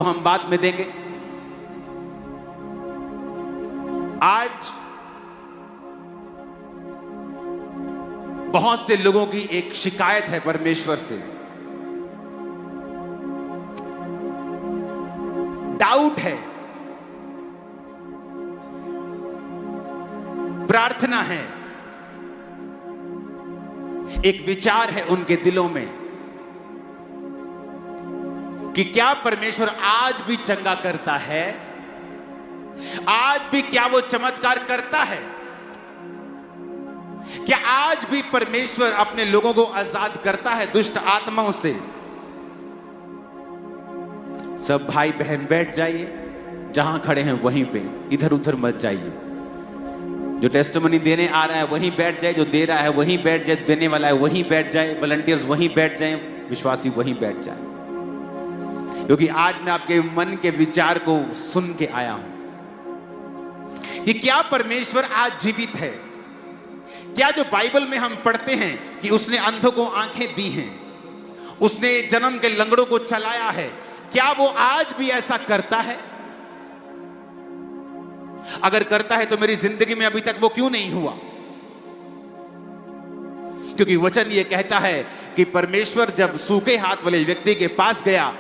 हम बाद में देंगे। आज बहुत से लोगों की एक शिकायत है परमेश्वर से, डाउट है, प्रार्थना है, एक विचार है उनके दिलों में कि क्या परमेश्वर आज भी चंगा करता है, आज भी क्या वो चमत्कार करता है, क्या आज भी परमेश्वर अपने लोगों को आजाद करता है दुष्ट आत्माओं से। सब भाई बहन बैठ जाइए, जहां खड़े हैं वहीं पे, इधर उधर मत जाइए। जो टेस्टिमनी देने आ रहा है वहीं बैठ जाए, जो दे रहा है वहीं बैठ जाए, देने वाला है वहीं बैठ जाए, वॉलंटियर्स वहीं बैठ जाए, विश्वासी वहीं बैठ जाए, क्योंकि आज मैं आपके मन के विचार को सुन के आया हूं कि क्या परमेश्वर आज जीवित है। क्या जो बाइबल में हम पढ़ते हैं कि उसने अंधों को आंखें दी हैं, उसने जन्म के लंगड़ों को चलाया है, क्या वो आज भी ऐसा करता है? अगर करता है तो मेरी जिंदगी में अभी तक वो क्यों नहीं हुआ? क्योंकि वचन ये कहता है कि परमेश्वर जब सूखे हाथ वाले व्यक्ति के पास गया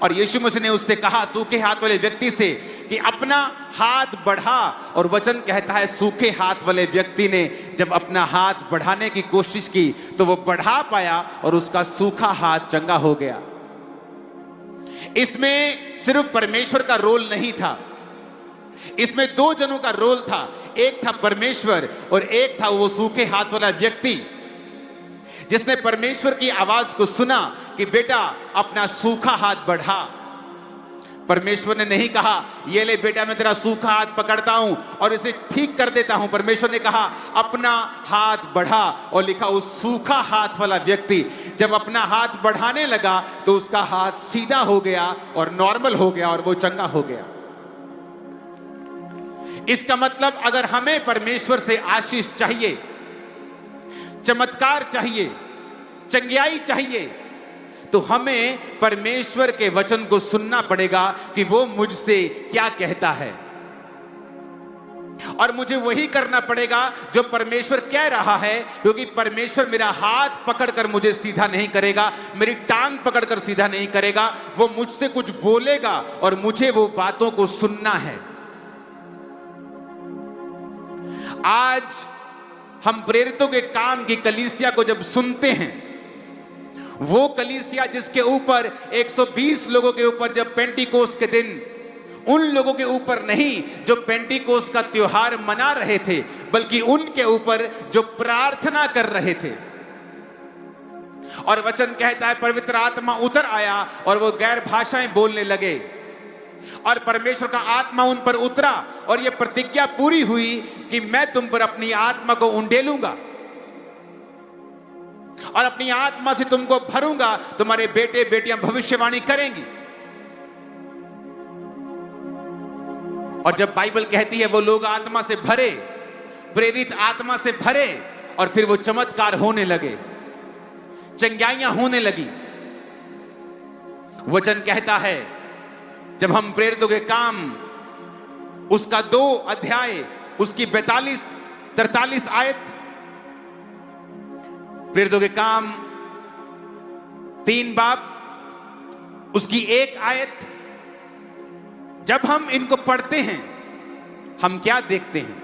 और यीशु मसीह ने उससे कहा, सूखे हाथ वाले व्यक्ति से, कि अपना हाथ बढ़ा, और वचन कहता है सूखे हाथ वाले व्यक्ति ने जब अपना हाथ बढ़ाने की कोशिश की तो वो बढ़ा पाया और उसका सूखा हाथ चंगा हो गया। इसमें सिर्फ परमेश्वर का रोल नहीं था, इसमें दो जनों का रोल था। एक था परमेश्वर और एक था वो सूखे हाथ वाला व्यक्ति, जिसने परमेश्वर की आवाज को सुना कि बेटा अपना सूखा हाथ बढ़ा। परमेश्वर ने नहीं कहा ये ले बेटा मैं तेरा सूखा हाथ पकड़ता हूं और इसे ठीक कर देता हूं। परमेश्वर ने कहा अपना हाथ बढ़ा, और लिखा उस सूखा हाथ वाला व्यक्ति जब अपना हाथ बढ़ाने लगा तो उसका हाथ सीधा हो गया और नॉर्मल हो गया और वो चंगा हो गया। इसका मतलब अगर हमें परमेश्वर से आशीष चाहिए, चमत्कार चाहिए, चंगियाई चाहिए, तो हमें परमेश्वर के वचन को सुनना पड़ेगा कि वो मुझसे क्या कहता है, और मुझे वही करना पड़ेगा जो परमेश्वर कह रहा है। क्योंकि परमेश्वर मेरा हाथ पकड़कर मुझे सीधा नहीं करेगा, मेरी टांग पकड़कर सीधा नहीं करेगा, वो मुझसे कुछ बोलेगा और मुझे वो बातों को सुनना है। आज हम प्रेरितों के काम की कलीसिया को जब सुनते हैं, वो कलीसिया जिसके ऊपर 120 लोगों के ऊपर जब पेंटिकोस के दिन, उन लोगों के ऊपर नहीं जो पेंटिकोस का त्योहार मना रहे थे, बल्कि उनके ऊपर जो प्रार्थना कर रहे थे। और वचन कहता है पवित्र आत्मा उतर आया और वो गैर भाषाएं बोलने लगे, और परमेश्वर का आत्मा उन पर उतरा, और यह प्रतिज्ञा पूरी हुई कि मैं तुम पर अपनी आत्मा को उंडेलूंगा और अपनी आत्मा से तुमको भरूंगा, तुम्हारे बेटे बेटियां भविष्यवाणी करेंगी। और जब बाइबल कहती है वो लोग आत्मा से भरे, प्रेरित आत्मा से भरे, और फिर वो चमत्कार होने लगे, चंगाइयां होने लगी। वचन कहता है जब हम प्रेरितों के काम उसका 2 अध्याय उसकी 42-43 आयत, प्रेरितों के काम 3 बाब उसकी 1 आयत, जब हम इनको पढ़ते हैं हम क्या देखते हैं?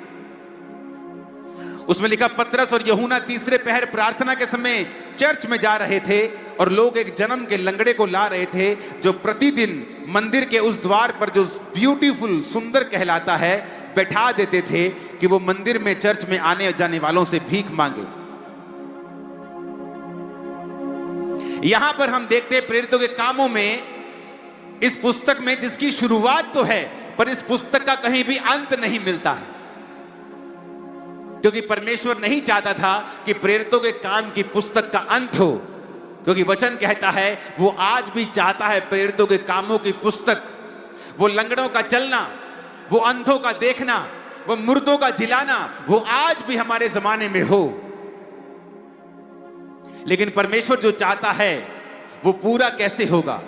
उसमें लिखा पतरस और यूहन्ना तीसरे पहर प्रार्थना के समय चर्च में जा रहे थे, और लोग एक जन्म के लंगड़े को ला रहे थे जो प्रतिदिन मंदिर के उस द्वार पर, जो ब्यूटीफुल सुंदर कहलाता है, बैठा देते थे कि वो मंदिर में चर्च में आने जाने वालों से भीख मांगे। यहां पर हम देखते हैं प्रेरितों के कामों में, इस पुस्तक में जिसकी शुरुआत तो है पर इस पुस्तक का कहीं भी अंत नहीं मिलता है, क्योंकि परमेश्वर नहीं चाहता था कि प्रेरितों के काम की पुस्तक का अंत हो। क्योंकि वचन कहता है वो आज भी चाहता है प्रेरितों के कामों की पुस्तक, वो लंगड़ों का चलना, वो अंधों का देखना, वो मुर्दों का जिलाना, वो आज भी हमारे जमाने में हो। लेकिन परमेश्वर जो चाहता है वो पूरा कैसे होगा?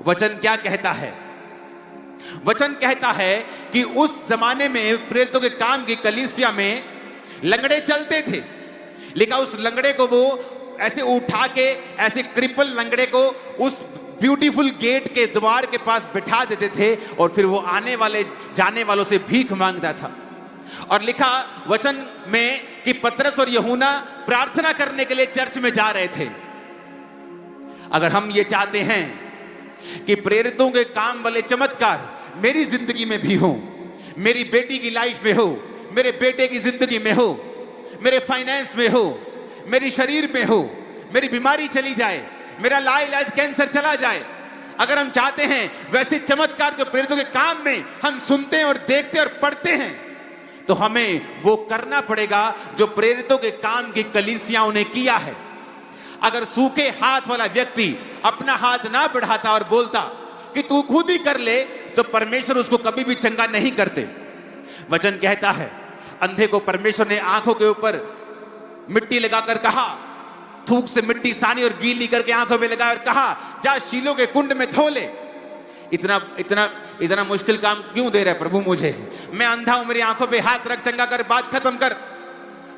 वचन क्या कहता है? वचन कहता है कि उस जमाने में प्रेरितों के काम की कलीसिया में लंगड़े चलते थे, लेकिन उस लंगड़े को वो ऐसे उठा के, ऐसे क्रिपल लंगड़े को उस ब्यूटीफुल गेट के द्वार के पास बिठा देते थे और फिर वो आने वाले जाने वालों से भीख मांगता था। और लिखा वचन में कि पतरस और यूहन्ना प्रार्थना करने के लिए चर्च में जा रहे थे। अगर हम ये चाहते हैं कि प्रेरितों के काम वाले चमत्कार मेरी जिंदगी में भी हो, मेरी बेटी की लाइफ में हो, मेरे बेटे की जिंदगी में हो, मेरे फाइनेंस में हो, मेरी शरीर में हो, मेरी बीमारी चली जाए, मेरा लाइलाज कैंसर चला जाए, अगर हम चाहते हैं वैसे चमत्कार जो प्रेरितों के काम में हम सुनते हैं और देखते हैं और पढ़ते हैं, तो हमें वो करना पड़ेगा जो प्रेरितों के काम की कलीसियाओं ने किया है। अगर सूखे हाथ वाला व्यक्ति अपना हाथ ना बढ़ाता और बोलता कि तू खुद ही कर ले, तो परमेश्वर उसको कभी भी चंगा नहीं करते। वचन कहता है अंधे को परमेश्वर ने आंखों के ऊपर मिट्टी लगाकर कहा, थूक से मिट्टी सानी और गीली करके आंखों में लगाया और कहा जा शीलो के कुंड में धो ले। इतना इतना इतना मुश्किल काम क्यों दे रहा है प्रभु मुझे? मैं अंधा हूं, मेरी आंखों पे हाथ रख, चंगा कर, बात खत्म कर।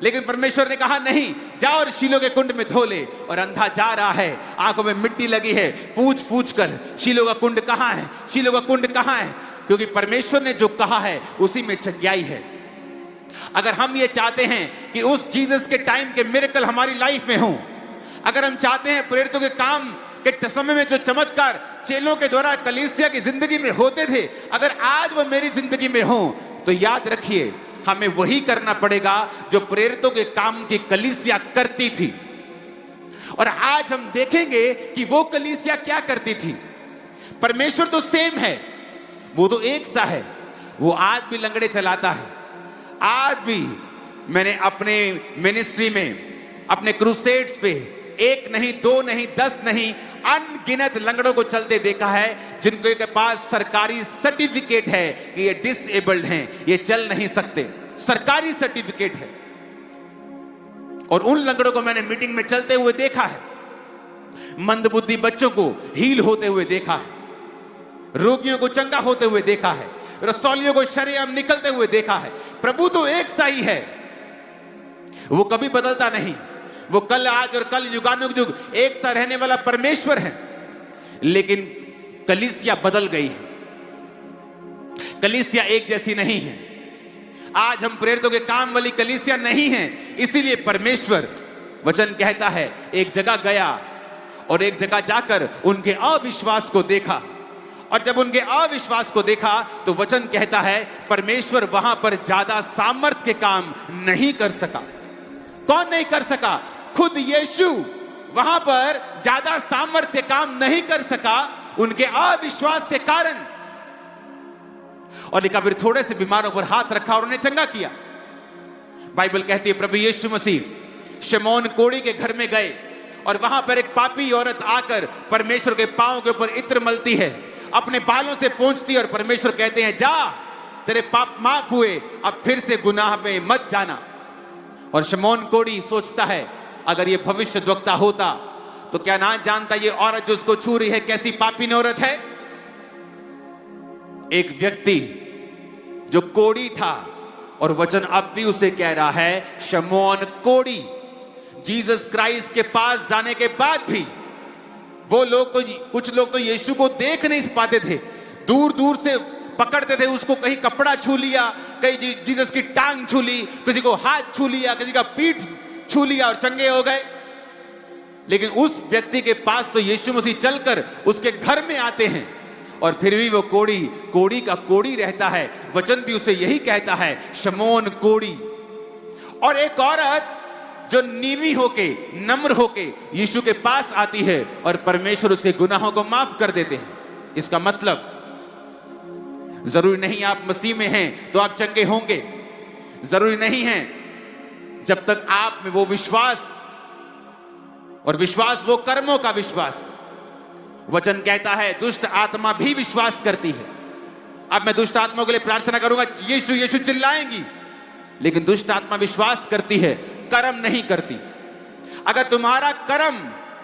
लेकिन परमेश्वर ने कहा नहीं, जा और शीलो के कुंड में धो ले। और अंधा जा रहा है, आंखों में मिट्टी लगी है, पूछ पूछ कर शीलो का कुंड कहां है, शीलो का कुंड कहां है? क्योंकि परमेश्वर ने जो कहा है उसी में चंगाई है। अगर हम ये चाहते हैं कि उस जीसस के टाइम के मिरेकल हमारी लाइफ में हो, अगर हम चाहते हैं प्रेरितों के काम के समय में जो चमत्कार चेलों के द्वारा कलीसिया की जिंदगी में होते थे, अगर आज वो मेरी जिंदगी में हो, तो याद रखिए हमें वही करना पड़ेगा जो प्रेरितों के काम की कलीसिया करती थी। और आज हम देखेंगे कि वो कलीसिया क्या करती थी। परमेश्वर तो सेम है, वो तो एक सा है, वो आज भी लंगड़े चलाता है। आज भी मैंने अपने मिनिस्ट्री में, अपने क्रूसेड्स पे 1 नहीं 2 नहीं 10 नहीं अनगिनत लंगड़ों को चलते देखा है, जिनके के पास सरकारी सर्टिफिकेट है कि ये डिसेबल्ड हैं, ये चल नहीं सकते, सरकारी सर्टिफिकेट है। और उन लंगड़ों को मैंने मीटिंग में चलते हुए देखा है, मंदबुद्धि बच्चों को हील होते हुए देखा है, रोगियों को चंगा होते हुए देखा है, रसौलियों को शरेआम निकलते हुए देखा है। प्रभु तो एक सा ही है, वो कभी बदलता नहीं, वो कल आज और कल युगानुयुग एक सा रहने वाला परमेश्वर है। लेकिन कलीसिया बदल गई है, कलीसिया एक जैसी नहीं है। आज हम प्रेरितों के काम वाली कलीसिया नहीं है, इसीलिए परमेश्वर वचन कहता है एक जगह गया और एक जगह जाकर उनके अविश्वास को देखा, और जब उनके अविश्वास को देखा तो वचन कहता है परमेश्वर वहां पर ज्यादा सामर्थ्य के काम नहीं कर सका। कौन नहीं कर सका? खुद यीशु वहां पर ज्यादा सामर्थ्य काम नहीं कर सका उनके अविश्वास के कारण। और लिखा फिर थोड़े से बीमारों पर हाथ रखा और उन्हें चंगा किया। बाइबल कहती है प्रभु यीशु मसीह शमौन कोढ़ी के घर में गए और वहां पर एक पापी औरत आकर परमेश्वर के पांव के ऊपर इत्र मलती है, अपने बालों से पोंछती है, और परमेश्वर कहते हैं जा तेरे पाप माफ हुए, अब फिर से गुनाह में मत जाना। और शमौन कोढ़ी सोचता है अगर ये भविष्यद्वक्ता होता तो क्या ना जानता ये औरत जो उसको छू रही है कैसी पापी औरत है। एक व्यक्ति जो कोढ़ी था, और वचन अब भी उसे कह रहा है शमौन कोढ़ी। जीसस क्राइस्ट के पास जाने के बाद भी वो लोग तो, कुछ लोग तो यीशु को देख नहीं पाते थे, दूर दूर से पकड़ते थे उसको, कहीं कपड़ा छू लिया, कहीं जीसस की टांग छू ली, किसी को हाथ छू लिया, किसी का पीठ छू लिया और चंगे हो गए। लेकिन उस व्यक्ति के पास तो यीशु मसीह चलकर उसके घर में आते हैं, और फिर भी वो कोढ़ी का कोढ़ी रहता है। वचन भी उसे यही कहता है शमौन कोढ़ी। और एक औरत जो नीवी होके, नम्र होके यीशु के पास आती है और परमेश्वर उसके गुनाहों को माफ कर देते हैं। इसका मतलब जरूरी नहीं आप मसीह में हैं तो आप चंगे होंगे, जरूरी नहीं है जब तक आप में वो विश्वास, और विश्वास वो कर्मों का विश्वास। वचन कहता है दुष्ट आत्मा भी विश्वास करती है। अब मैं दुष्ट आत्मा के लिए प्रार्थना करूंगा, यीशु यीशु चिल्लाएंगी, लेकिन दुष्ट आत्मा विश्वास करती है, कर्म नहीं करती। अगर तुम्हारा कर्म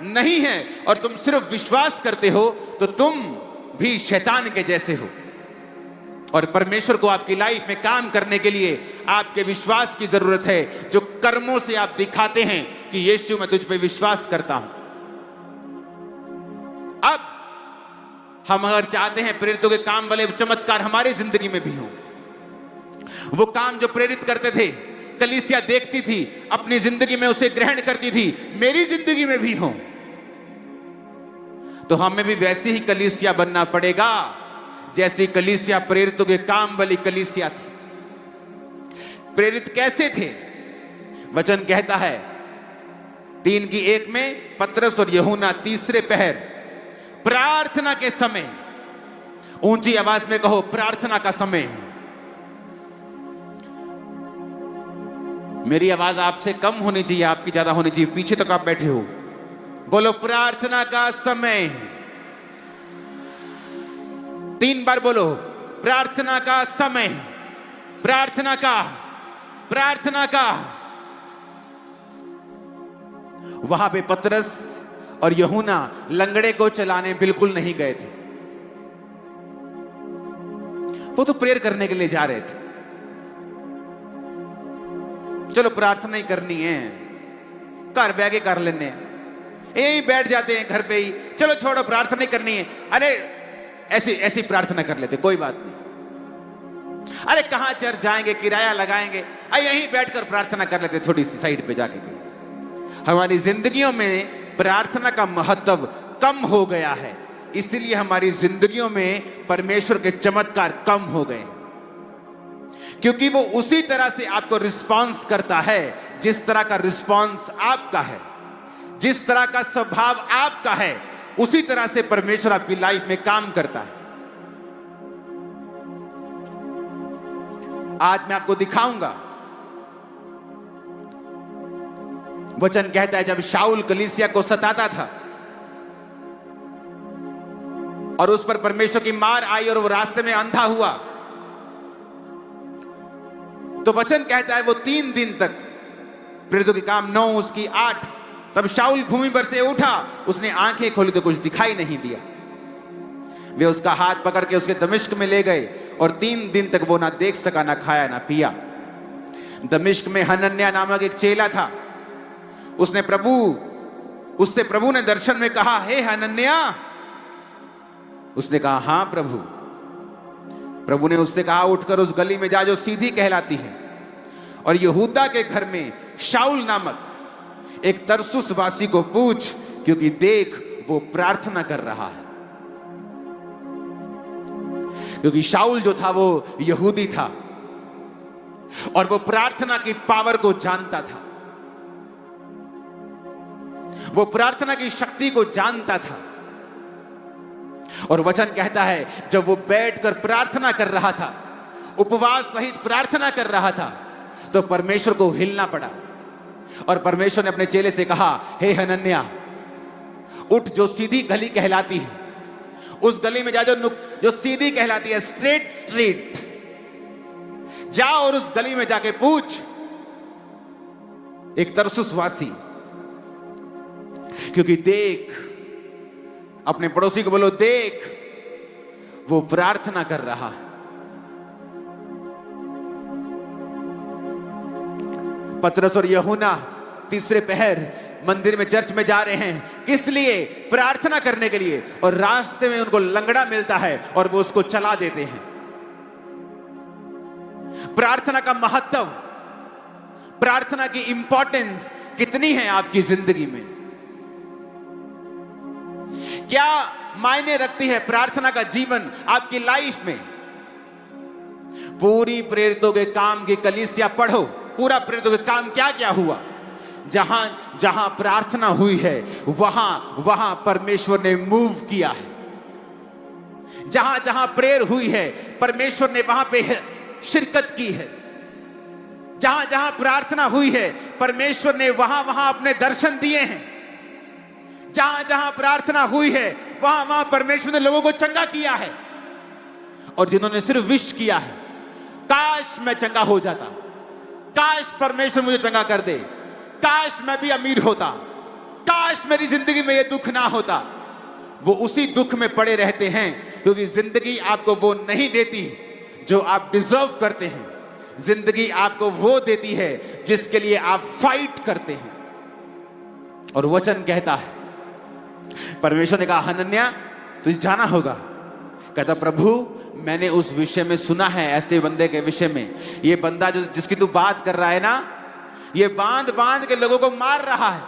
नहीं है और तुम सिर्फ विश्वास करते हो तो तुम भी शैतान के जैसे हो। और परमेश्वर को आपकी लाइफ में काम करने के लिए आपके विश्वास की जरूरत है, जो कर्मों से आप दिखाते हैं कि यीशु मैं तुझ पे विश्वास करता हूं। अब हम अगर चाहते हैं प्रेरितों के काम वाले चमत्कार हमारी जिंदगी में भी हो, वो काम जो प्रेरित करते थे, कलीसिया देखती थी, अपनी जिंदगी में उसे ग्रहण करती थी, मेरी जिंदगी में भी हो, तो हमें भी वैसी ही कलीसिया बनना पड़ेगा जैसी कलीसिया प्रेरितों के काम वाली कलीसिया थी। प्रेरित कैसे थे? वचन कहता है 3:1 में, पतरस और यूहन्ना तीसरे पहर प्रार्थना के समय, ऊंची आवाज में कहो प्रार्थना का समय। मेरी आवाज आपसे कम होनी चाहिए, आपकी ज्यादा होनी चाहिए, पीछे तक आप बैठे हो। बोलो प्रार्थना का समय। 3 बार बोलो प्रार्थना का समय, प्रार्थना का, प्रार्थना का। वहां पे पतरस और यूहन्ना लंगड़े को चलाने बिल्कुल नहीं गए थे, वो तो प्रेयर करने के लिए जा रहे थे। चलो प्रार्थना ही करनी है, घर बैठ के कर लेने हैं, यही बैठ जाते हैं घर पे ही, चलो छोड़ो प्रार्थना ही करनी है, अरे ऐसी ऐसी प्रार्थना कर लेते, कोई बात नहीं, अरे कहां चर्च जाएंगे, किराया लगाएंगे, यहीं बैठकर प्रार्थना कर लेते, थोड़ी सी साइड पे जाके। हमारी जिंदगियों में प्रार्थना का महत्व कम हो गया है, इसलिए हमारी जिंदगियों में परमेश्वर के चमत्कार कम हो गए, क्योंकि वो उसी तरह से आपको रिस्पॉन्स करता है जिस तरह का रिस्पॉन्स आपका है, जिस तरह का स्वभाव आपका है, उसी तरह से परमेश्वर आपकी लाइफ में काम करता है। आज मैं आपको दिखाऊंगा, वचन कहता है जब शाऊल कलीसिया को सताता था और उस पर परमेश्वर की मार आई और वो रास्ते में अंधा हुआ, तो वचन कहता है वो 3 दिन तक, प्रेरितों के काम 9 उसकी 8, तब शाऊल भूमि पर से उठा, उसने आंखें खोली तो कुछ दिखाई नहीं दिया। वे उसका हाथ पकड़ के उसके दमिश्क में ले गए और 3 दिन तक वो ना देख सका, ना खाया ना पिया। दमिश्क में हनन्याह नामक एक चेला था, उससे प्रभु ने दर्शन में कहा, हे हनन्याह। उसने कहा हाँ प्रभु। प्रभु ने उससे कहा उठकर उस गली में जा जो सीधी कहलाती है और यहूदा के घर में शाऊल नामक एक तरसुस वासी को पूछ, क्योंकि देख वो प्रार्थना कर रहा है। क्योंकि शाऊल जो था वो यहूदी था और वो प्रार्थना की पावर को जानता था, वो प्रार्थना की शक्ति को जानता था। और वचन कहता है जब वो बैठकर प्रार्थना कर रहा था, उपवास सहित प्रार्थना कर रहा था, तो परमेश्वर को हिलना पड़ा और परमेश्वर ने अपने चेले से कहा, हे हनन्याह उठ, जो सीधी गली कहलाती है उस गली में जा, जो सीधी कहलाती है, स्ट्रेट स्ट्रीट जा और उस गली में जाके पूछ एक तरसुस वासी, क्योंकि देख, अपने पड़ोसी को बोलो देख वो प्रार्थना कर रहा है। पतरस और यूहन्ना तीसरे पहर मंदिर में, चर्च में जा रहे हैं, किस लिए? प्रार्थना करने के लिए। और रास्ते में उनको लंगड़ा मिलता है और वो उसको चला देते हैं। प्रार्थना का महत्व, प्रार्थना की इंपॉर्टेंस कितनी है आपकी जिंदगी में? क्या मायने रखती है प्रार्थना का जीवन आपकी लाइफ में? पूरी प्रेरितों के काम की कलीसिया पढ़ो, पूरा प्रेरितों के काम क्या क्या हुआ। जहां जहां प्रार्थना हुई है वहां वहां परमेश्वर ने मूव किया है। जहां जहां प्रेयर हुई है परमेश्वर ने वहां पे शिरकत की है। जहां जहां प्रार्थना हुई है परमेश्वर ने वहां वहां अपने दर्शन दिए हैं। जहां जहां प्रार्थना हुई है वहां वहां परमेश्वर ने लोगों को चंगा किया है। और जिन्होंने सिर्फ विश किया है, काश मैं चंगा हो जाता, काश परमेश्वर मुझे चंगा कर दे, काश मैं भी अमीर होता, काश मेरी जिंदगी में यह दुख ना होता, वो उसी दुख में पड़े रहते हैं क्योंकि जिंदगी आपको वो नहीं देती जो आप डिजर्व करते हैं। जिंदगी आपको वो देती है जिसके लिए आप फाइट करते हैं। और वचन कहता है, परमेश्वर ने कहा हनन्या तुझे जाना होगा। कहता प्रभु मैंने उस विषय में सुना है, ऐसे बंदे के विषय में, ये बंदा जो जिसकी तू बात कर रहा है ना, ये बांध बांध के लोगों को मार रहा है,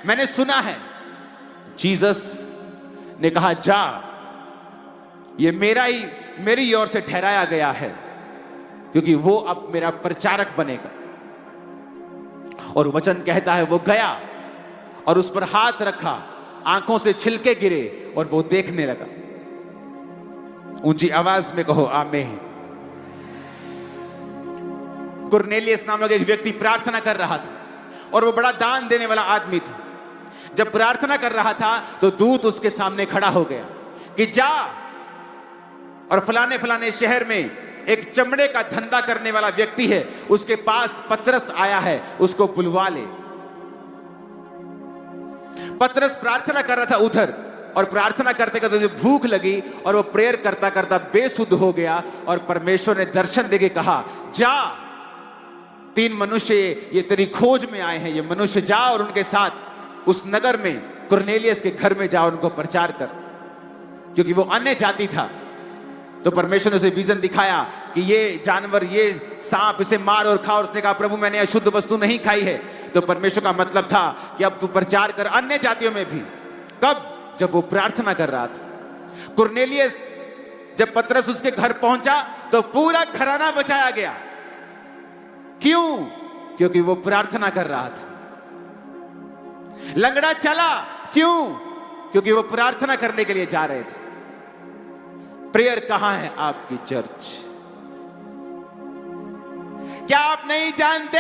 मैंने सुना है। जीसस ने कहा जा, ये मेरी ओर से ठहराया गया है, क्योंकि वो अब मेरा प्रचारक बनेगा। और वचन कहता है वो गया और उस पर हाथ रखा, आंखों से छिलके गिरे और वो देखने लगा। ऊंची आवाज में कहो आमीन। कुरनेलियस नामक एक व्यक्ति प्रार्थना कर रहा था और वो बड़ा दान देने वाला आदमी था। जब प्रार्थना कर रहा था तो दूत उसके सामने खड़ा हो गया कि जा और फलाने फलाने शहर में एक चमड़े का धंधा करने वाला व्यक्ति है, उसके पास पतरस आया है, उसको बुलवा ले। पतरस प्रार्थना कर रहा था उधर, और प्रार्थना करते करते जो भूख लगी और वो प्रेयर करता करता बेसुध हो गया। और परमेश्वर ने दर्शन देके कहा जा, 3 मनुष्य ये तेरी खोज में आए हैं, ये मनुष्य जा और उनके साथ उस नगर में कुरनेलियस के घर में जा, उनको प्रचार कर। क्योंकि वो अन्य जाति था, तो परमेश्वर ने उसे विजन दिखाया कि ये जानवर, ये सांप, इसे मार और खा। और उसने कहा प्रभु मैंने अशुद्ध वस्तु नहीं खाई है। तो परमेश्वर का मतलब था कि अब तू प्रचार कर अन्य जातियों में भी। कब? जब वो प्रार्थना कर रहा था। कुरनेलियस जब पतरस उसके घर पहुंचा तो पूरा घराना बचाया गया। क्यों? क्योंकि वो प्रार्थना कर रहा था। लंगड़ा चला, क्यों? क्योंकि वो प्रार्थना करने के लिए जा रहे थे। प्रेयर कहां है आपकी चर्च? क्या आप नहीं जानते,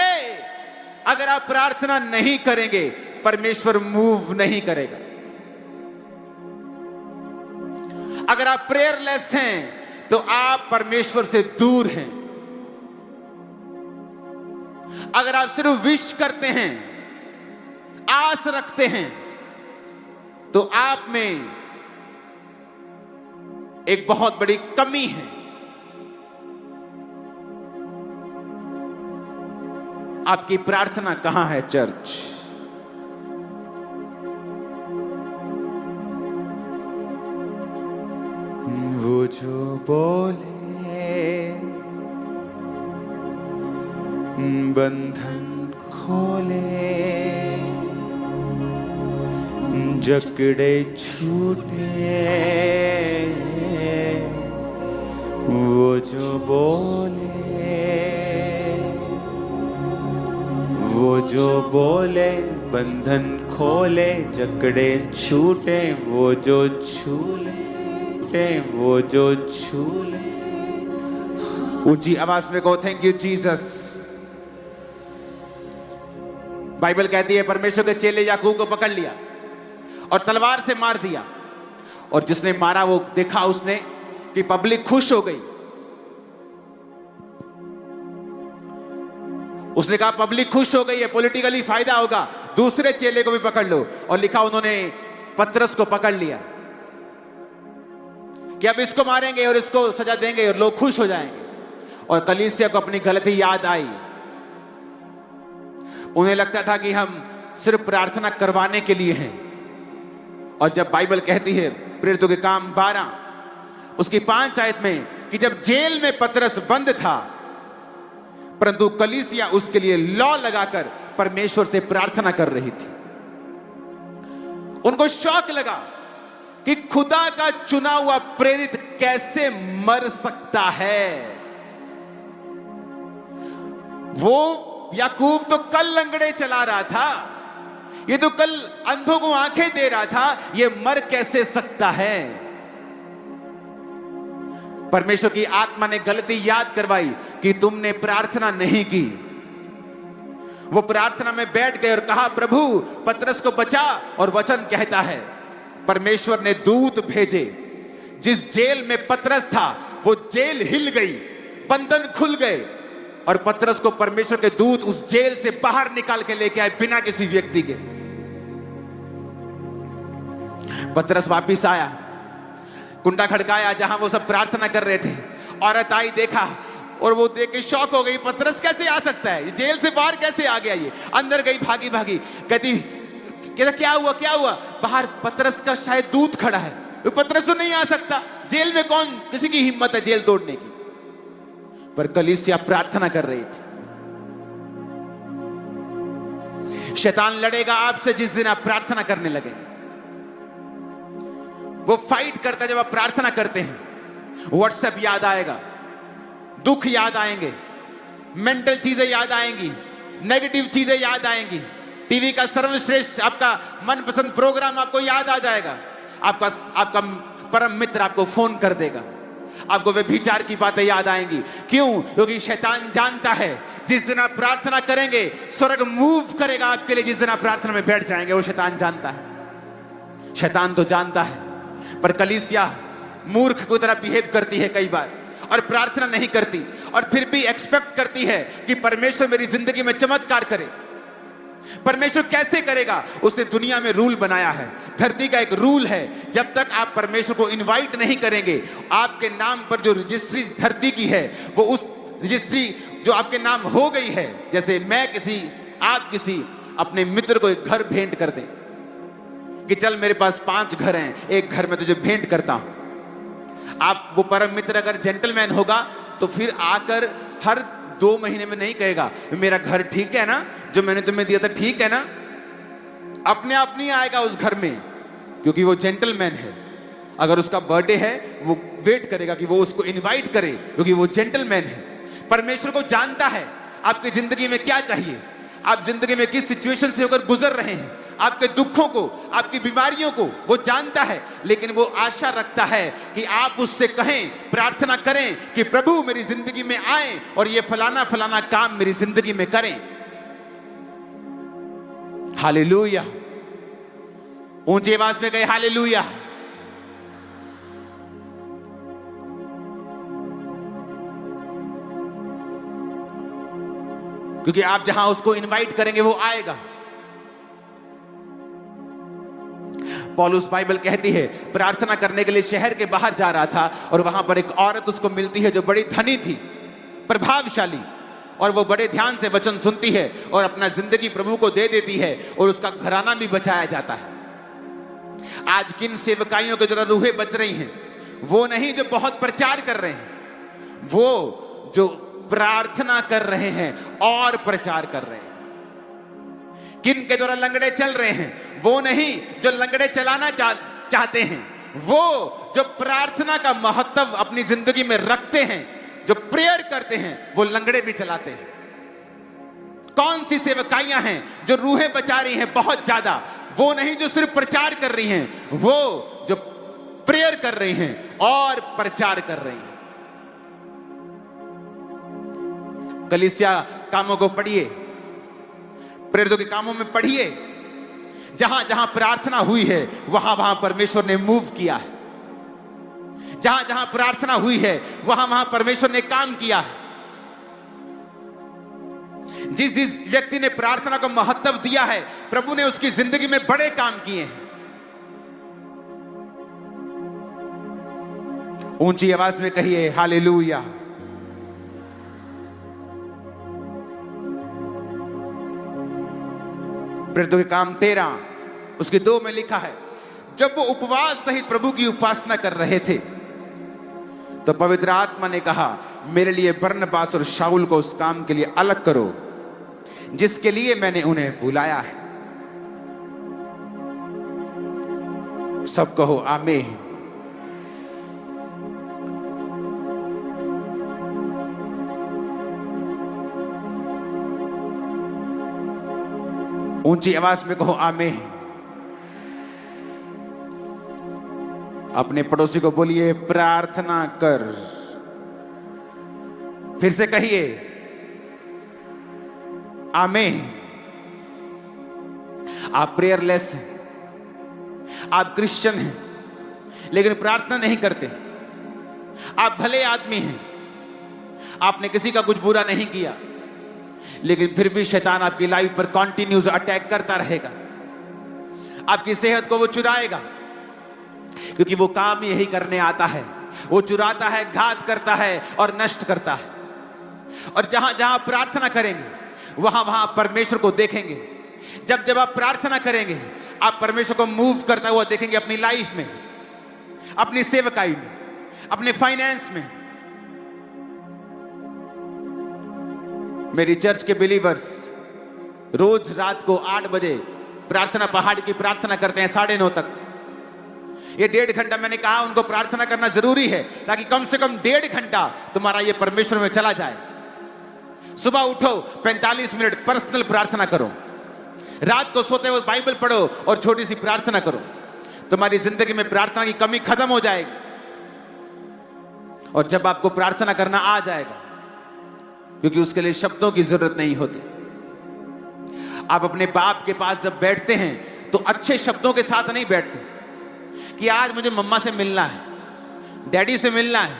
अगर आप प्रार्थना नहीं करेंगे परमेश्वर मूव नहीं करेगा। अगर आप प्रेयरलेस हैं तो आप परमेश्वर से दूर हैं। अगर आप सिर्फ विश करते हैं, आस रखते हैं, तो आप में एक बहुत बड़ी कमी है। आपकी प्रार्थना कहां है चर्च? वो जो बोले बंधन खोले, जकड़े छूटे, वो जो बोले बंधन खोले, जकड़े छूटे, वो जो छूले, वो जो छूले। ऊंची आवाज में कहो थैंक यू जीसस। बाइबल कहती है परमेश्वर के चेले याकूब को पकड़ लिया और तलवार से मार दिया। और जिसने मारा वो देखा उसने कि पब्लिक खुश हो गई। उसने कहा पब्लिक खुश हो गई है, पॉलिटिकली फायदा होगा, दूसरे चेले को भी पकड़ लो। और लिखा उन्होंने पतरस को पकड़ लिया कि अब इसको मारेंगे और इसको सजा देंगे और लोग खुश हो जाएंगे। और कलीसिया को अपनी गलती याद आई। उन्हें लगता था कि हम सिर्फ प्रार्थना करवाने के लिए हैं। और जब बाइबल कहती है प्रेरितों के काम 12 उसकी 5 आयत में कि जब जेल में पतरस बंद था, परंतु कलीसिया उसके लिए लॉ लगाकर परमेश्वर से प्रार्थना कर रही थी। उनको शौक लगा कि खुदा का चुना हुआ प्रेरित कैसे मर सकता है। वो याकूब तो कल लंगड़े चला रहा था, ये तो कल अंधों को आंखें दे रहा था, ये मर कैसे सकता है। परमेश्वर की आत्मा ने गलती याद करवाई कि तुमने प्रार्थना नहीं की। वो प्रार्थना में बैठ गए और कहा प्रभु पतरस को बचा। और वचन कहता है परमेश्वर ने दूत भेजे। जिस जेल में पतरस था वो जेल हिल गई, बंधन खुल गए और पतरस को परमेश्वर के दूत उस जेल से बाहर निकाल के लेके आए बिना किसी व्यक्ति के। पतरस वापिस आया, कुंडा खड़काया जहां वो सब प्रार्थना कर रहे थे। औरत आई, देखा और वो देख के शॉक हो गई, पतरस कैसे आ सकता है, जेल से बाहर कैसे आ गया ये। अंदर गई भागी भागी, कहती क्या हुआ क्या हुआ। बाहर पतरस का शायद दूत खड़ा है, पतरस तो नहीं आ सकता, जेल में कौन, किसी की हिम्मत है जेल तोड़ने की। पर कलीसिया प्रार्थना कर रही थी। शैतान लड़ेगा आपसे जिस दिन आप प्रार्थना करने लगेंगे। वो फाइट करता है जब आप प्रार्थना करते हैं। व्हाट्सएप याद आएगा, दुख याद आएंगे, मेंटल चीजें याद आएंगी, नेगेटिव चीजें याद आएंगी, टीवी का सर्वश्रेष्ठ आपका मनपसंद प्रोग्राम आपको याद आ जाएगा। आपका परम मित्र आपको फोन कर देगा, आपको व्यभिचार की बातें याद आएंगी। क्यों? क्योंकि शैतान जानता है जिस दिन आप प्रार्थना करेंगे स्वर्ग मूव करेगा आपके लिए। जिस दिन आप प्रार्थना में बैठ जाएंगे, वो शैतान जानता है। शैतान तो जानता है, पर कलीसिया मूर्ख की तरह बिहेव करती है कई बार और प्रार्थना नहीं करती, और फिर भी एक्सपेक्ट करती है कि परमेश्वर मेरी जिंदगी में चमत्कार करे। परमेश्वर कैसे करेगा? उसने दुनिया में रूल बनाया है, धरती का एक रूल है। जब तक आप परमेश्वर को इनवाइट नहीं करेंगे, आपके नाम पर जो रजिस्ट्री धरती की है, वो उस रजिस्ट्री जो आपके नाम हो गई है, जैसे आप किसी अपने मित्र को एक घर भेंट कर दें कि चल मेरे पास 5 घर हैं, एक घर में तुझे भेंट करता हूं। आप वो परम मित्र अगर जेंटलमैन होगा तो फिर आकर हर 2 महीने में नहीं कहेगा मेरा घर ठीक है ना, जो मैंने तुम्हें दिया था ठीक है ना। अपने आप नहीं आएगा उस घर में, क्योंकि वो जेंटलमैन है। अगर उसका बर्थडे है, वो वेट करेगा कि वो उसको इनवाइट करे, क्योंकि वो जेंटलमैन है। परमेश्वर को जानता है आपकी जिंदगी में क्या चाहिए, आप जिंदगी में किस सिचुएशन से होकर गुजर रहे हैं, आपके दुखों को, आपकी बीमारियों को वो जानता है। लेकिन वो आशा रखता है कि आप उससे कहें, प्रार्थना करें कि प्रभु मेरी जिंदगी में आए और ये फलाना फलाना काम मेरी जिंदगी में करें। हालेलुया। ऊंची आवाज में कहे हालेलुया। क्योंकि आप जहां उसको इनवाइट करेंगे वो आएगा। पौलुस बाइबल कहती है प्रार्थना करने के लिए शहर के बाहर जा रहा था और वहां पर एक औरत उसको मिलती है जो बड़ी धनी थी, प्रभावशाली, और वो बड़े ध्यान से वचन सुनती है और अपना जिंदगी प्रभु को दे देती है और उसका घराना भी बचाया जाता है। आज किन सेवकाइयों के द्वारा रूहें बच रही हैं? वो नहीं जो बहुत प्रचार कर रहे हैं, वो जो प्रार्थना कर रहे हैं और प्रचार कर रहे हैं। किन के द्वारा लंगड़े चल रहे हैं? वो नहीं जो लंगड़े चलाना चाहते हैं, वो जो प्रार्थना का महत्व अपनी जिंदगी में रखते हैं, जो प्रेयर करते हैं, वो लंगड़े भी चलाते हैं। कौन सी सेवकाइयां हैं जो रूहें बचा रही हैं बहुत ज्यादा? वो नहीं जो सिर्फ प्रचार कर रही हैं, वो जो प्रेयर कर रही हैं और प्रचार कर रही हैं। कलीसिया कामों को पढ़िए, प्रेरितों के कामों में पढ़िए। जहां जहां प्रार्थना हुई है वहां वहां परमेश्वर ने मूव किया है। जहां जहां प्रार्थना हुई है वहां वहां परमेश्वर ने काम किया है। जिस जिस व्यक्ति ने प्रार्थना को महत्व दिया है, प्रभु ने उसकी जिंदगी में बड़े काम किए हैं। ऊंची आवाज में कहिए हालेलुया। प्रेरितों के काम 13 उसके 2 में लिखा है, जब वो उपवास सहित प्रभु की उपासना कर रहे थे तो पवित्र आत्मा ने कहा, मेरे लिए बरनबास और शाऊल को उस काम के लिए अलग करो जिसके लिए मैंने उन्हें बुलाया है। सब कहो आमीन। ऊंची आवाज में कहो आमीन। अपने पड़ोसी को बोलिए प्रार्थना कर। फिर से कहिए आमीन। आप प्रेयरलेस हैं, आप क्रिश्चियन हैं, लेकिन प्रार्थना नहीं करते। आप भले आदमी हैं, आपने किसी का कुछ बुरा नहीं किया, लेकिन फिर भी शैतान आपकी लाइफ पर कॉन्टिन्यूस अटैक करता रहेगा। आपकी सेहत को वो चुराएगा, क्योंकि वो काम यही करने आता है। वो चुराता है, घात करता है और नष्ट करता है। और जहां जहां प्रार्थना करेंगे वहां वहां परमेश्वर को देखेंगे। जब जब आप प्रार्थना करेंगे आप परमेश्वर को मूव करता हुआ देखेंगे, अपनी लाइफ में, अपनी सेवकाई में, अपने फाइनेंस में। मेरी चर्च के बिलीवर्स रोज रात को 8 बजे प्रार्थना पहाड़ की प्रार्थना करते हैं 9:30 तक। ये 1.5 घंटा मैंने कहा उनको प्रार्थना करना जरूरी है, ताकि कम से कम 1.5 घंटा तुम्हारा ये परमेश्वर में चला जाए। सुबह उठो, 45 मिनट पर्सनल प्रार्थना करो। रात को सोते हुए बाइबल पढ़ो और छोटी सी प्रार्थना करो। तुम्हारी जिंदगी में प्रार्थना की कमी खत्म हो जाएगी। और जब आपको प्रार्थना करना आ जाएगा, क्योंकि उसके लिए शब्दों की जरूरत नहीं होती, आप अपने बाप के पास जब बैठते हैं तो अच्छे शब्दों के साथ नहीं बैठते कि आज मुझे मम्मा से मिलना है, डैडी से मिलना है,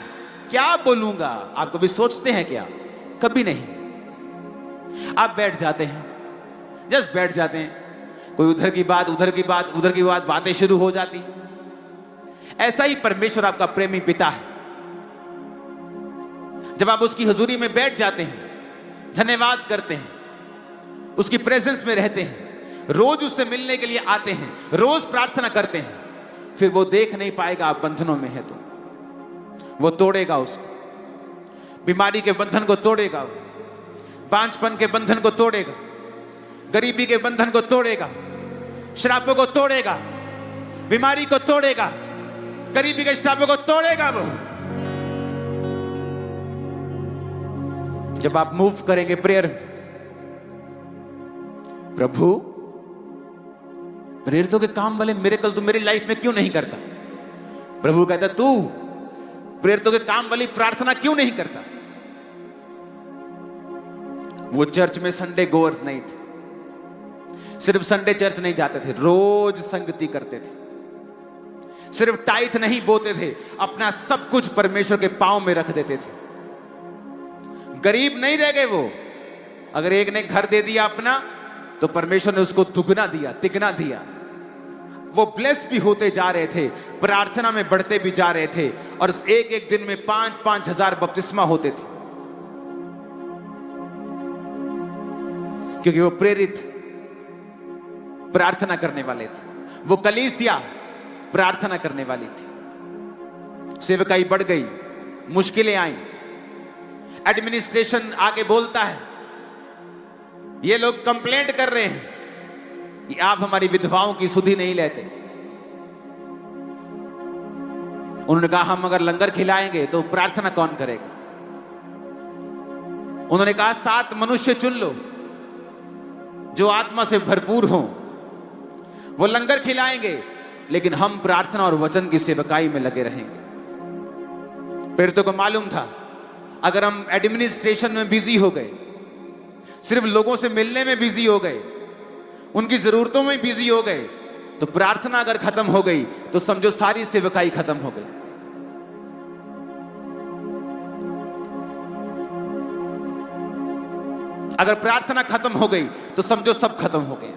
क्या बोलूंगा। आप कभी सोचते हैं क्या? कभी नहीं। आप बैठ जाते हैं, जस्ट बैठ जाते हैं। कोई उधर की बात, उधर की बात, उधर की बात, बातें शुरू हो जाती हैं। ऐसा ही परमेश्वर आपका प्रेमी पिता है। जब आप उसकी हुजूरी में बैठ जाते हैं, धन्यवाद करते हैं, उसकी प्रेजेंस में रहते हैं, रोज उससे मिलने के लिए आते हैं, रोज प्रार्थना करते हैं, फिर वो देख नहीं पाएगा आप बंधनों में है तो वो तोड़ेगा उसको। बीमारी के बंधन को तोड़ेगा, बांझपन के बंधन को तोड़ेगा, गरीबी के बंधन को तोड़ेगा, श्रापों को तोड़ेगा, बीमारी को तोड़ेगा, गरीबी के श्रापों को तोड़ेगा वो। जब आप मूव करेंगे प्रेयर, प्रभु प्रेरितों के काम वाले मिरेकल तू मेरी लाइफ में क्यों नहीं करता? प्रभु कहता तू प्रेरितों के काम वाली प्रार्थना क्यों नहीं करता? वो चर्च में संडे गोअर्स नहीं थे, सिर्फ संडे चर्च नहीं जाते थे, रोज संगति करते थे। सिर्फ टाइथ नहीं बोते थे, अपना सब कुछ परमेश्वर के पांव में रख देते थे। गरीब नहीं रह गए वो। अगर एक ने घर दे दिया अपना तो परमेश्वर ने उसको दुगना दिया, तिगना दिया। वो ब्लेस भी होते जा रहे थे, प्रार्थना में बढ़ते भी जा रहे थे, और एक एक दिन में 5-5 हजार बपतिस्मा होते थे, क्योंकि वो प्रेरित प्रार्थना करने वाले थे। वो कलीसिया प्रार्थना करने वाली थी। सेवकाई बढ़ गई, मुश्किलें आई, एडमिनिस्ट्रेशन आके बोलता है, ये लोग कंप्लेंट कर रहे हैं कि आप हमारी विधवाओं की सुधि नहीं लेते। उन्होंने कहा हम अगर लंगर खिलाएंगे तो प्रार्थना कौन करेगा? उन्होंने कहा 7 मनुष्य चुन लो जो आत्मा से भरपूर हों, वो लंगर खिलाएंगे, लेकिन हम प्रार्थना और वचन की सेवकाई में लगे रहेंगे। प्रेरितों को मालूम था अगर हम एडमिनिस्ट्रेशन में बिजी हो गए, सिर्फ लोगों से मिलने में बिजी हो गए, उनकी जरूरतों में बिजी हो गए, तो प्रार्थना अगर खत्म हो गई तो समझो सारी सेवकाई खत्म हो गई। अगर प्रार्थना खत्म हो गई तो समझो सब खत्म हो गया।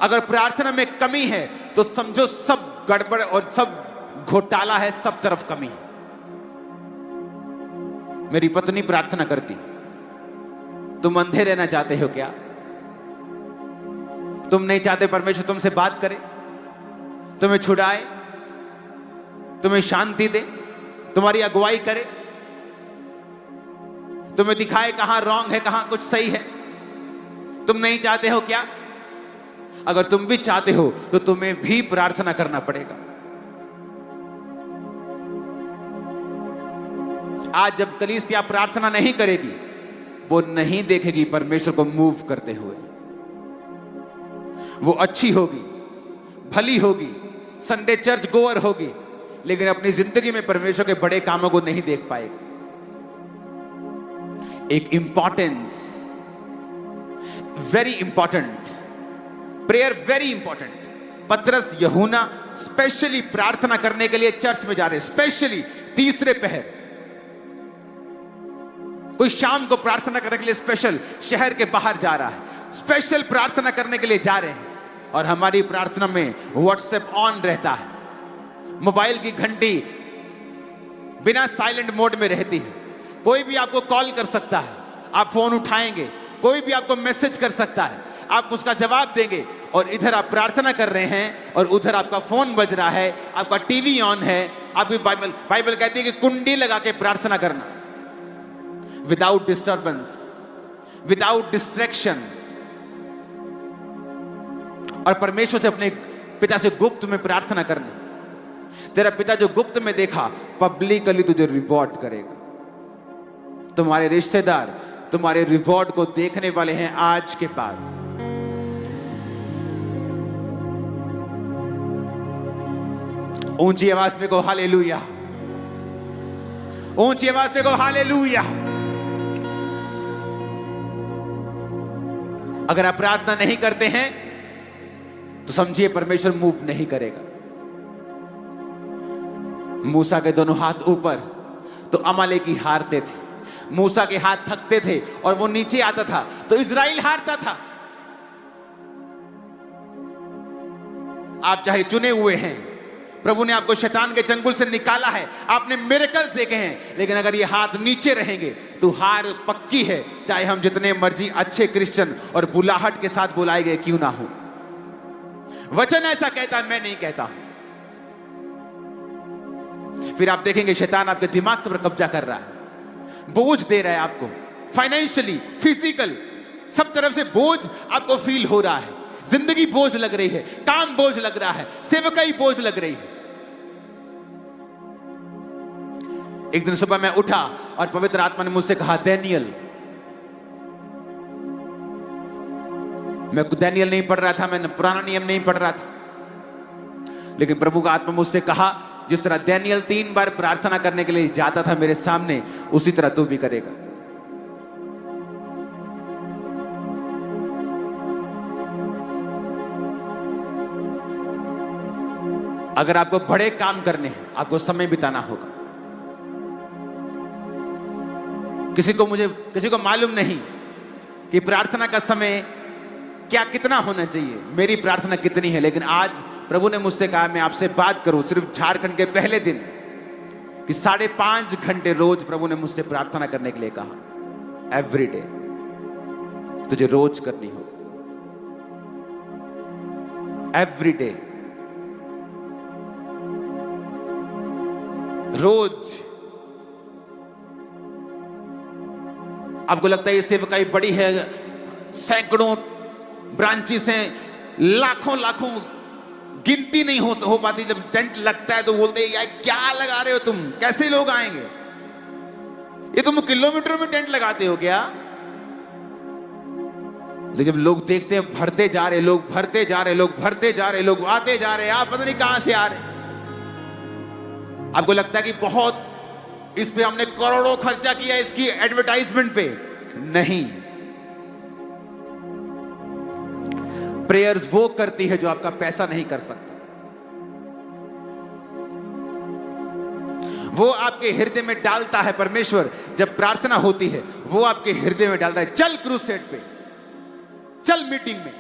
अगर प्रार्थना में कमी है तो समझो सब गड़बड़ और सब घोटाला है, सब तरफ कमी। मेरी पत्नी प्रार्थना करती, तुम अंधे रहना चाहते हो क्या? तुम नहीं चाहते परमेश्वर तुमसे बात करे, तुम्हें छुड़ाए, तुम्हें शांति दे, तुम्हारी अगुवाई करे, तुम्हें दिखाए कहां रॉन्ग है, कहां कुछ सही है? तुम नहीं चाहते हो क्या? अगर तुम भी चाहते हो तो तुम्हें भी प्रार्थना करना पड़ेगा। आज जब कलीसिया प्रार्थना नहीं करेगी, वो नहीं देखेगी परमेश्वर को मूव करते हुए। वो अच्छी होगी, भली होगी, संडे चर्च गोअर होगी, लेकिन अपनी जिंदगी में परमेश्वर के बड़े कामों को नहीं देख पाएगी। एक importance, very important prayer, very important. पतरस यूहन्ना स्पेशली प्रार्थना करने के लिए चर्च में जा रहे हैं, स्पेशली तीसरे पहर। कोई शाम को प्रार्थना करने के लिए स्पेशल शहर के बाहर जा रहा है, स्पेशल प्रार्थना करने के लिए जा रहे हैं। और हमारी प्रार्थना में व्हाट्सएप ऑन रहता है, मोबाइल की घंटी बिना साइलेंट मोड में रहती है। कोई भी आपको कॉल कर सकता है, आप फोन उठाएंगे, कोई भी आपको मैसेज कर सकता है, आप उसका जवाब देंगे, और इधर आप प्रार्थना कर रहे हैं और उधर आपका फोन बज रहा है, आपका टीवी ऑन है। आपकी बाइबल कहती है कि कुंडी लगा के प्रार्थना करना, विदाउट डिस्टर्बेंस, विदाउट डिस्ट्रैक्शन, और परमेश्वर से, अपने पिता से गुप्त में प्रार्थना करना। तेरा पिता जो गुप्त में देखा, पब्लिकली तुझे रिवॉर्ड करेगा। तुम्हारे रिश्तेदार तुम्हारे रिवॉर्ड को देखने वाले हैं आज के बाद। ऊंची आवाज में कहो हालेलुया, ऊंची आवाज में कहो हालेलुया। अगर आप प्रार्थना नहीं करते हैं तो समझिए परमेश्वर मूव नहीं करेगा। मूसा के दोनों हाथ ऊपर तो अमालेकी हारते थे, मूसा के हाथ थकते थे और वो नीचे आता था तो इज़राइल हारता था। आप चाहे चुने हुए हैं, प्रभु ने आपको शैतान के चंगुल से निकाला है, आपने मिरेकल्स देखे हैं, लेकिन अगर ये हाथ नीचे रहेंगे तो हार पक्की है, चाहे हम जितने मर्जी अच्छे क्रिश्चियन और बुलाहट के साथ बुलाए गए क्यों ना हो। वचन ऐसा कहता है, मैं नहीं कहता। फिर आप देखेंगे शैतान आपके दिमाग पर कब्जा कर रहा है, बोझ दे रहा है आपको, फाइनेंशियली, फिजिकल, सब तरफ से बोझ आपको फील हो रहा है। जिंदगी बोझ लग रही है, काम बोझ लग रहा है, सेवकाई बोझ लग रही है। एक दिन सुबह मैं उठा और पवित्र आत्मा ने मुझसे कहा, डैनियल। मैं डैनियल नहीं पढ़ रहा था, मैं पुराना नियम नहीं पढ़ रहा था, लेकिन प्रभु का आत्मा मुझसे कहा, जिस तरह डैनियल 3 बार प्रार्थना करने के लिए जाता था मेरे सामने, उसी तरह तू भी करेगा। अगर आपको बड़े काम करने हैं, आपको समय बिताना होगा। किसी को मालूम नहीं कि प्रार्थना का समय क्या कितना होना चाहिए, मेरी प्रार्थना कितनी है, लेकिन आज प्रभु ने मुझसे कहा मैं आपसे बात करूं सिर्फ झारखंड के पहले दिन कि 5.5 घंटे रोज प्रभु ने मुझसे प्रार्थना करने के लिए कहा। एवरी डे तुझे रोज करनी होगी, एवरी डे, रोज। आपको लगता है ये सेवकाई बड़ी है, सैकड़ों ब्रांचेस हैं, लाखों गिनती नहीं हो पाती। जब टेंट लगता है तो बोलते हैं यार क्या लगा रहे हो तुम, कैसे लोग आएंगे, ये तुम किलोमीटर में टेंट लगाते हो क्या। लेकिन जब लोग देखते हैं भरते जा रहे लोग, भरते जा रहे लोग, भरते जा रहे लोग, आते जा रहे, आप पता नहीं कहां से आ रहे। आपको लगता है कि बहुत इस पे हमने करोड़ों खर्चा किया इसकी एडवर्टाइजमेंट पे, नहीं। प्रेयर्स वो करती है जो आपका पैसा नहीं कर सकता। वो आपके हृदय में डालता है परमेश्वर, जब प्रार्थना होती है वो आपके हृदय में डालता है, चल क्रूसेड पे, चल मीटिंग में।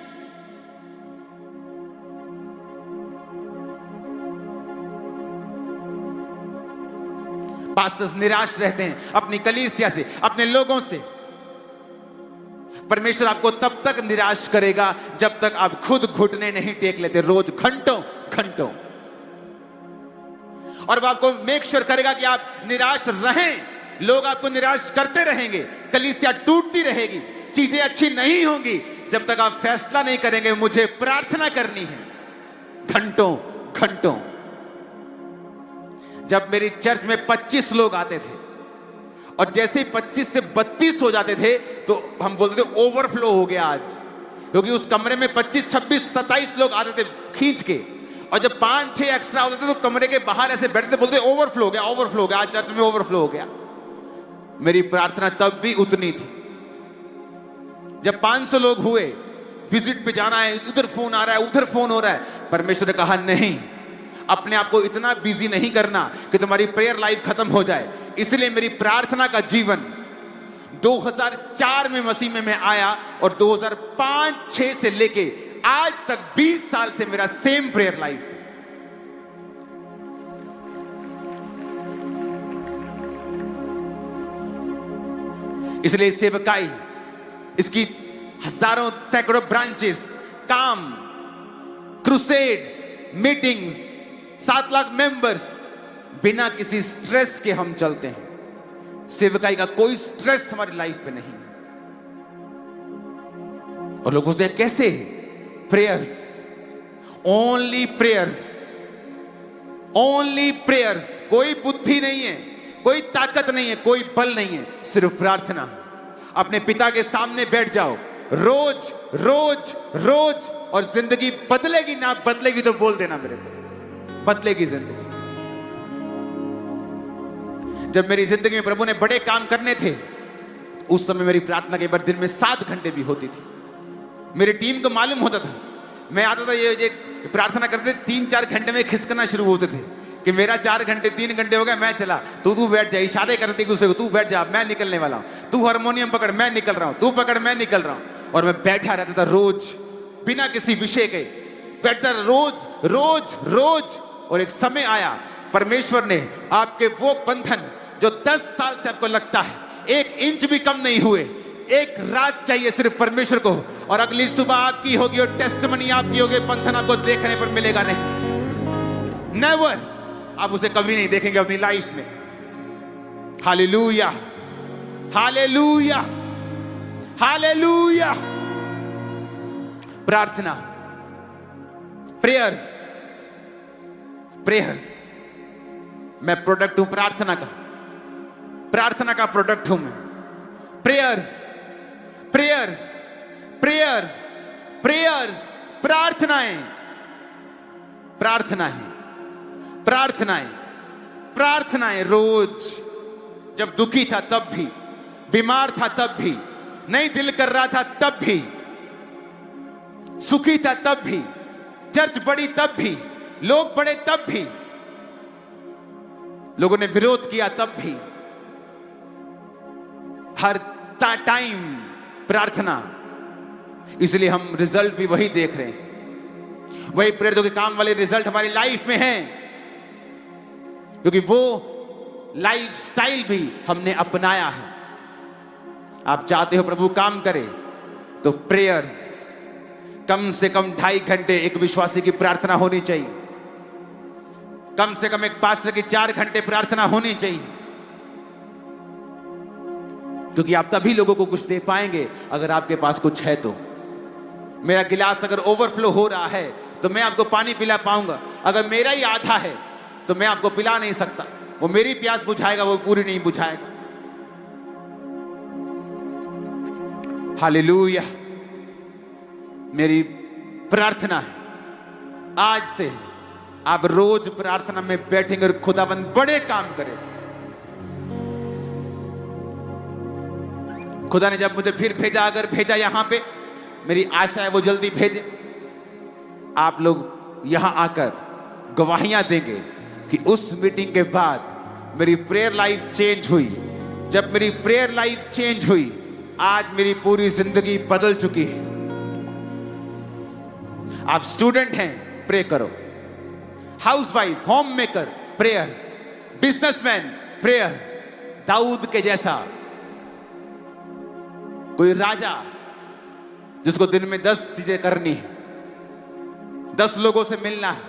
पास्टर्स निराश रहते हैं अपनी कलीसिया से, अपने लोगों से। परमेश्वर आपको तब तक निराश करेगा जब तक आप खुद घुटने नहीं टेक लेते, रोज घंटों। और वो आपको मेक श्योर करेगा कि आप निराश रहें। लोग आपको निराश करते रहेंगे, कलीसिया टूटती रहेगी, चीजें अच्छी नहीं होंगी, जब तक आप फैसला नहीं करेंगे मुझे प्रार्थना करनी है। घंटों। जब मेरी चर्च में 25 लोग आते थे और जैसे ही 25 से 32 हो जाते थे तो हम बोलते थे ओवरफ्लो हो गया आज, क्योंकि उस कमरे में 25, 26, 27 लोग आते थे खींच के, और जब 5-6 एक्स्ट्रा होते थे तो कमरे के बाहर ऐसे बैठते, बोलते ओवरफ्लो हो गया, आज चर्च में ओवरफ्लो हो गया। मेरी प्रार्थना तब भी उतनी थी। जब 500 लोग हुए, विजिट पे जाना है, उधर फोन आ रहा है, उधर फोन हो रहा है, परमेश्वर ने कहा नहीं, अपने आप को इतना बिजी नहीं करना कि तुम्हारी प्रेयर लाइफ खत्म हो जाए। इसलिए मेरी प्रार्थना का जीवन 2004 में मसीह में मैं आया और 2005-6 से लेके आज तक 20 साल से मेरा सेम प्रेयर लाइफ है। इसलिए सेवकाई, इसकी हजारों सैकड़ों ब्रांचेस, काम, क्रूसेड्स, मीटिंग्स, 7 लाख मेंबर्स, बिना किसी स्ट्रेस के हम चलते हैं। सेवकाई का कोई स्ट्रेस हमारी लाइफ पे नहीं। और लोग पूछते हैं कैसे? Prayers, only prayers, only prayers. कोई बुद्धि नहीं है, कोई ताकत नहीं है, कोई बल नहीं है, सिर्फ प्रार्थना। अपने पिता के सामने बैठ जाओ रोज रोज रोज, और जिंदगी बदलेगी ना बदलेगी तो बोल देना मेरे को, बदलेगी जिंदगी। जब मेरी जिंदगी में प्रभु ने बड़े काम करने थे, उस समय मेरी प्रार्थना के बाद दिन में 7 घंटे भी होती थी। मेरी टीम को मालूम होता था, मैं आता था ये प्रार्थना करते 3-4 घंटे में खिसकना शुरू होते थे कि मेरा 4 घंटे 3 घंटे हो गए, मैं चला, तू बैठ जा। इशारे करते एक दूसरे को, तू बैठ जा, मैं निकलने वाला हूं, तू हारमोनियम पकड़, मैं निकल रहा हूं, तू पकड़, मैं निकल रहा हूं। और मैं बैठा रहता था रोज, बिना किसी विषय के बैठता रोज रोज रोज। और एक समय आया, परमेश्वर ने आपके वो बंधन जो 10 साल से आपको लगता है 1 इंच भी कम नहीं हुए, एक रात चाहिए सिर्फ परमेश्वर को, और अगली सुबह आपकी होगी और टेस्टिमनी आपकी होगी। बंधन आपको देखने पर मिलेगा नहीं, नेवर, आप उसे कभी नहीं देखेंगे अपनी लाइफ में। Hallelujah, hallelujah, hallelujah. प्रार्थना, प्रेयर्स, प्रेयर्स। मैं प्रोडक्ट हूं प्रार्थना का, प्रार्थना का प्रोडक्ट हूं मैं। प्रेयर्स, प्रेयर्स, प्रेयर्स, प्रेयर्स, प्रार्थनाएं, प्रार्थनाएं, प्रार्थनाएं, प्रार्थनाएं रोज। जब दुखी था तब भी, बीमार था तब भी, नहीं दिल कर रहा था तब भी, सुखी था तब भी, चर्च बड़ी तब भी, लोग बड़े तब भी, लोगों ने विरोध किया तब भी, हर टाइम प्रार्थना। इसलिए हम रिजल्ट भी वही देख रहे हैं, वही प्रेरितों के काम वाले रिजल्ट हमारी लाइफ में हैं, क्योंकि वो लाइफ स्टाइल भी हमने अपनाया है। आप चाहते हो प्रभु काम करे तो प्रेयर्स, कम से कम 2.5 घंटे एक विश्वासी की प्रार्थना होनी चाहिए। कम से कम एक पास्टर की 4 घंटे प्रार्थना होनी चाहिए, क्योंकि आप तभी लोगों को कुछ दे पाएंगे अगर आपके पास कुछ है तो। मेरा गिलास अगर ओवरफ्लो हो रहा है तो मैं आपको पानी पिला पाऊंगा, अगर मेरा ही आधा है तो मैं आपको पिला नहीं सकता। वो मेरी प्यास बुझाएगा, वो पूरी नहीं बुझाएगा। हालेलुया। मेरी प्रार्थना है आज से आप रोज प्रार्थना में बैठेंगे और खुदाबंद बड़े काम करे। खुदा ने जब मुझे फिर भेजा, अगर भेजा यहां पे, मेरी आशा है वो जल्दी भेजे। आप लोग यहां आकर गवाहियां देंगे कि उस मीटिंग के बाद मेरी प्रेयर लाइफ चेंज हुई। जब मेरी प्रेयर लाइफ चेंज हुई, आज मेरी पूरी जिंदगी बदल चुकी है। आप स्टूडेंट हैं, प्रे करो। Housewife, home maker, prayer. Businessman, prayer. Dawood के जैसा कोई राजा जिसको दिन में 10 चीजें करनी है, 10 लोगों से मिलना है,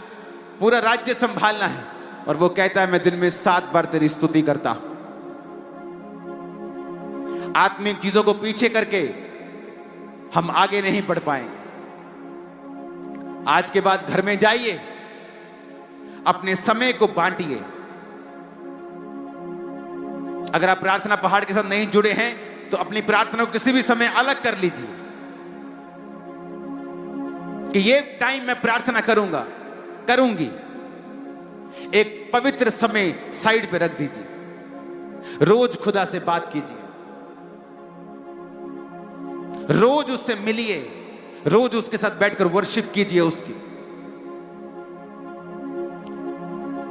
पूरा राज्य संभालना है, और वो कहता है मैं दिन में 7 बार तेरी स्तुति करता हूं। आत्मिक चीजों को पीछे करके हम आगे नहीं बढ़ पाएंगे। आज के बाद घर में जाइए, अपने समय को बांटिए। अगर आप प्रार्थना पहाड़ के साथ नहीं जुड़े हैं तो अपनी प्रार्थना को किसी भी समय अलग कर लीजिए कि ये टाइम मैं प्रार्थना करूंगा, करूंगी। एक पवित्र समय साइड पे रख दीजिए। रोज खुदा से बात कीजिए, रोज उससे मिलिए, रोज उसके साथ बैठकर वर्शिप कीजिए उसकी।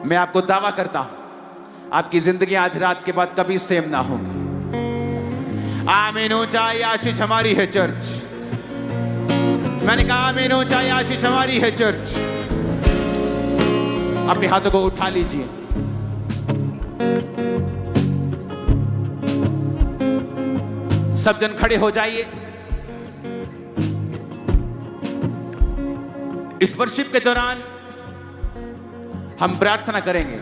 मैं आपको दावा करता हूं आपकी जिंदगी आज रात के बाद कभी सेम ना होगी। आमीन। ऊंचाई आशीष हमारी है चर्च। मैंने कहा आमीन। ऊंचाई आशीष हमारी है चर्च। अपने हाथों को उठा लीजिए। सब जन खड़े हो जाइए। इस वर्शिप के दौरान हम प्रार्थना करेंगे,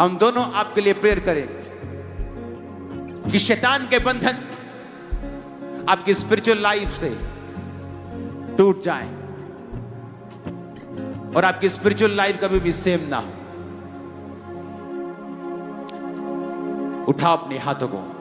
हम दोनों आपके लिए प्रेयर करेंगे कि शैतान के बंधन आपकी स्पिरिचुअल लाइफ से टूट जाए और आपकी स्पिरिचुअल लाइफ कभी भी सेम ना हो। उठाओ अपने हाथों को।